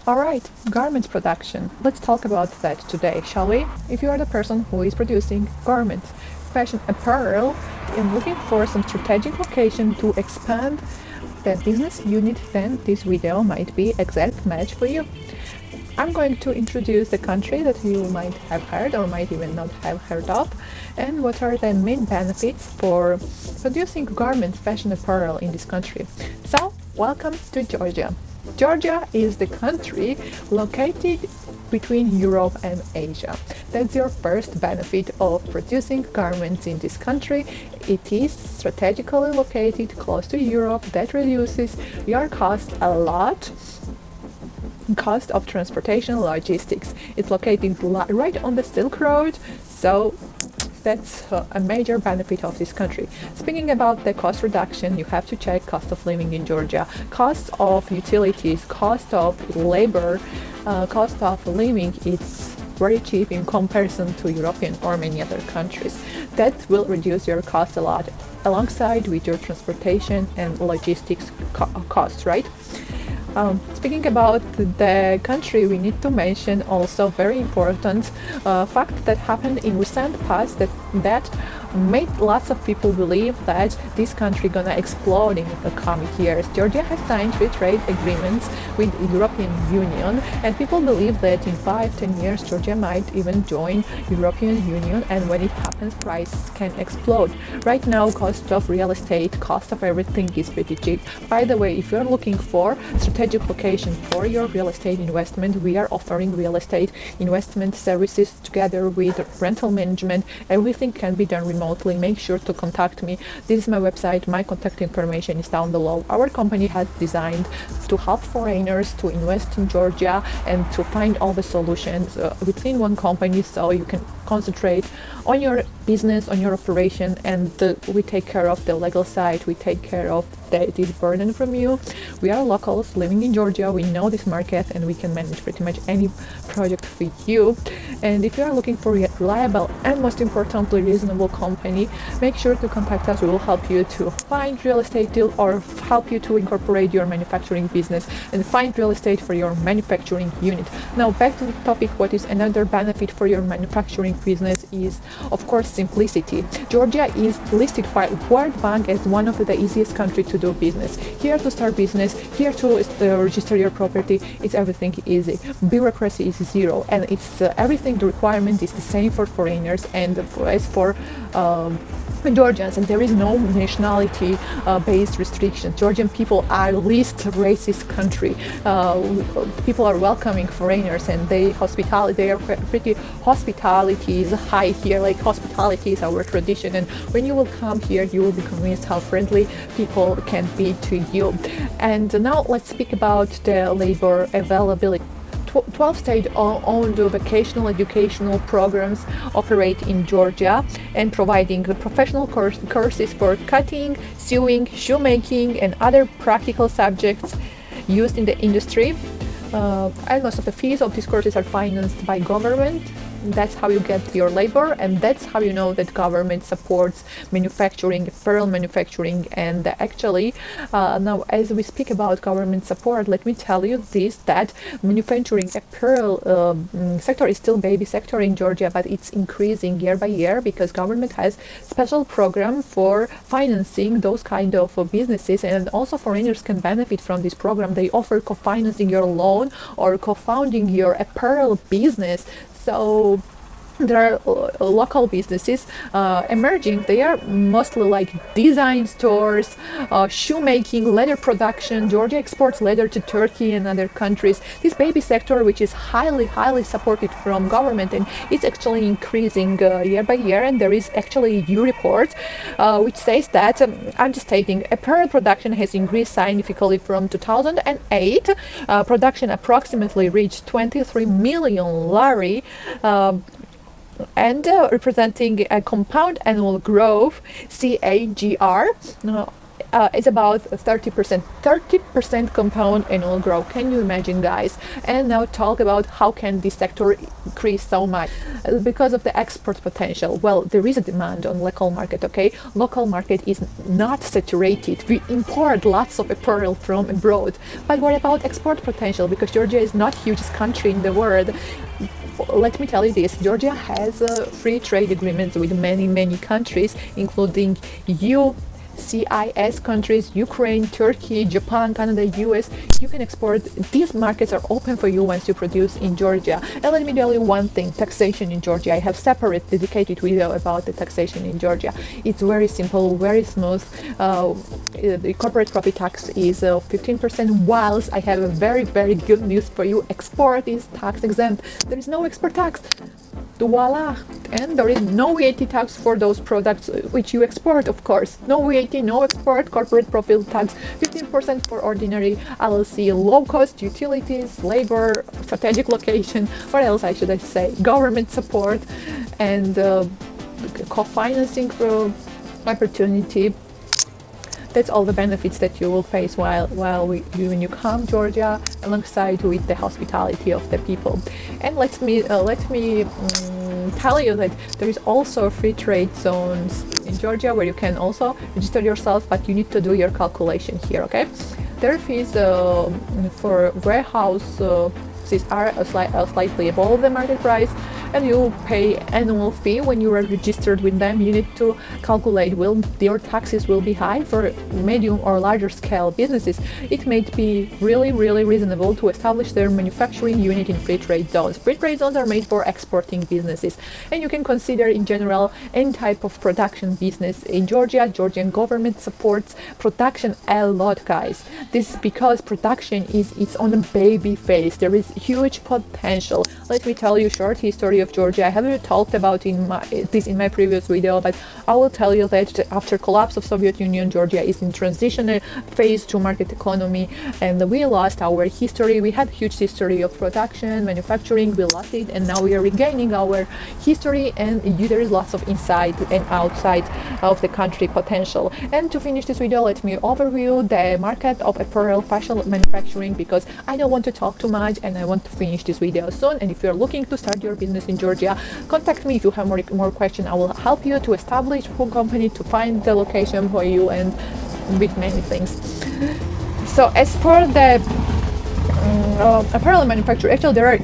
Alright, garment production. Let's talk about that today, shall we? If you are the person who is producing garments, fashion apparel, and looking for some strategic location to expand the business unit, then this video might be exact match for you. I'm going to introduce the country that you might have heard or might even not have heard of, and what are the main benefits for producing garments, fashion apparel in this country. So, welcome to Georgia. Georgia is the country located between Europe and Asia. That's your first benefit of producing garments in this country. It is strategically located close to Europe. That reduces your cost a lot. Cost of transportation, logistics. It's located right on the Silk Road, so that's a major benefit of this country. Speaking about the cost reduction, you have to check cost of living in Georgia, cost of utilities, cost of labor, cost of living. It's very cheap in comparison to European or many other countries. That will reduce your cost a lot, alongside with your transportation and logistics costs, right? Speaking about the country, we need to mention also very important fact that happened in recent past that made lots of people believe that this country gonna explode in the coming years. Georgia has signed free trade agreements with the European Union, and people believe that in 5-10 years Georgia might even join European Union, and when it happens, price can explode. Right now, cost of real estate, cost of everything is pretty cheap. By the way, if you're looking for strategic location for your real estate investment, we are offering real estate investment services together with rental management. Everything can be done remotely. Make sure to contact me. This is my website. My contact information is down below. Our company has designed to help foreigners to invest in Georgia and to find all the solutions within one company, so you can concentrate on your business, on your operation, and we take care of the legal side. We take care of this burden from you. We are locals living in Georgia. We know this market, and we can manage pretty much any project for you. And if you are looking for a reliable and most importantly reasonable company, make sure to contact us. We will help you to find real estate deal or help you to incorporate your manufacturing business and find real estate for your manufacturing unit. Now back to the topic. What is another benefit for your manufacturing business is, of course, simplicity. Georgia is listed by World Bank as one of the easiest countries to do business. Here to start business, here to register your property, it's everything easy. Bureaucracy is zero, and it's everything. The requirement is the same for foreigners and as for Georgians, and there is no nationality based restrictions. Georgian people are least racist country. People are welcoming foreigners, and they are pretty hospitality is high here. Like, hospitality is our tradition, and when you will come here, you will be convinced how friendly people can be to you. And now let's speak about the labor availability. 12 state-owned vocational educational programs operate in Georgia and providing professional courses for cutting, sewing, shoemaking, and other practical subjects used in the industry. And most of the fees of these courses are financed by government. That's how you get your labor, and that's how you know that government supports manufacturing, apparel manufacturing. And actually, now as we speak about government support, let me tell you this, that manufacturing apparel sector is still baby sector in Georgia, but it's increasing year by year because government has special program for financing those kind of businesses, and also foreigners can benefit from this program. They offer co-financing your loan or co-founding your apparel business. So there are local businesses emerging. They are mostly like design stores, shoemaking, leather production. Georgia exports leather to Turkey and other countries. This baby sector, which is highly supported from government, and it's actually increasing year by year. And there is actually a new report which says that, I'm just stating, apparel production has increased significantly from 2008. Production approximately reached 23 million lari, and representing a compound annual growth, CAGR, is about 30% compound annual growth. Can you imagine, guys? And now talk about how can this sector increase so much because of the export potential. Well, there is a demand on local market. Okay, local market is not saturated. We import lots of apparel from abroad, but what about export potential? Because Georgia is not hugest country in the world. Let me tell you this, Georgia has free trade agreements with many countries, including CIS countries, Ukraine, Turkey, Japan, Canada, US. You can export. These markets are open for you once you produce in Georgia. And let me tell you one thing, taxation in Georgia. I have separate dedicated video about the taxation in Georgia. It's very simple, very smooth. The corporate profit tax is 15%, whilst I have a very good news for you. Export is tax exempt. There is no export tax. Voila! And there is no VAT tax for those products which you export, of course. No VAT, no export, corporate profit tax, 15% for ordinary LLC, low cost utilities, labor, strategic location. What else should I say? Government support and co-financing opportunity. That's all the benefits that you will face when you come to Georgia, alongside with the hospitality of the people. And let me tell you that there is also free trade zones in Georgia where you can also register yourself, but you need to do your calculation here. Okay, their fees for warehouse are slightly above the market price, and you pay annual fee when you are registered with them. You need to calculate will your taxes will be high for medium or larger scale businesses. It may be really reasonable to establish their manufacturing unit in free trade zones. Free trade zones are made for exporting businesses, and you can consider in general any type of production business in Georgia. Georgian government supports production a lot, guys. This is because production is its own baby phase. There is huge potential. Let me tell you short history of Georgia. I haven't talked about in my previous video, but I will tell you that after collapse of Soviet Union, Georgia is in transitional phase to market economy, and we lost our history. We had huge history of production, manufacturing. We lost it, and now we are regaining our history, and there is lots of inside and outside of the country potential. And to finish this video, let me overview the market of apparel fashion manufacturing, because I don't want to talk too much and I want to finish this video soon. And if you're looking to start your business in Georgia, contact me if you have more questions. I will help you to establish a company, to find the location for you, and with many things. So as for the apparel manufacturer, actually there are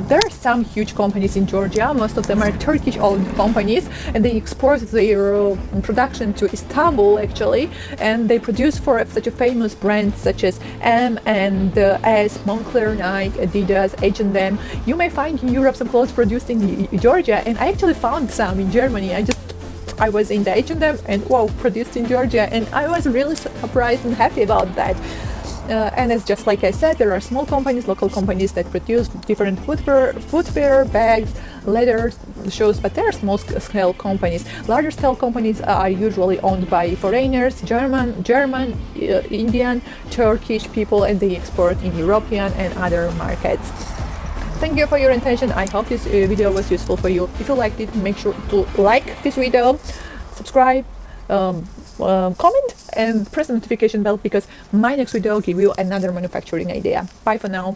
there are some huge companies in Georgia. Most of them are Turkish owned companies, and they export their production to Istanbul actually, and they produce for such a famous brands such as M&S, Moncler, Nike, Adidas, H&M. You may find in Europe some clothes produced in Georgia, and I actually found some in Germany. I was in the H&M and wow, produced in Georgia, and I was really surprised and happy about that. And it's just like I said, there are small companies, local companies that produce different footwear, bags, leather, shoes, but there are small scale companies. Larger scale companies are usually owned by foreigners, German, Indian, Turkish people, and they export in European and other markets. Thank you for your attention. I hope this video was useful for you. If you liked it, make sure to like this video, subscribe, comment, and press the notification bell, because my next video will give you another manufacturing idea. Bye for now.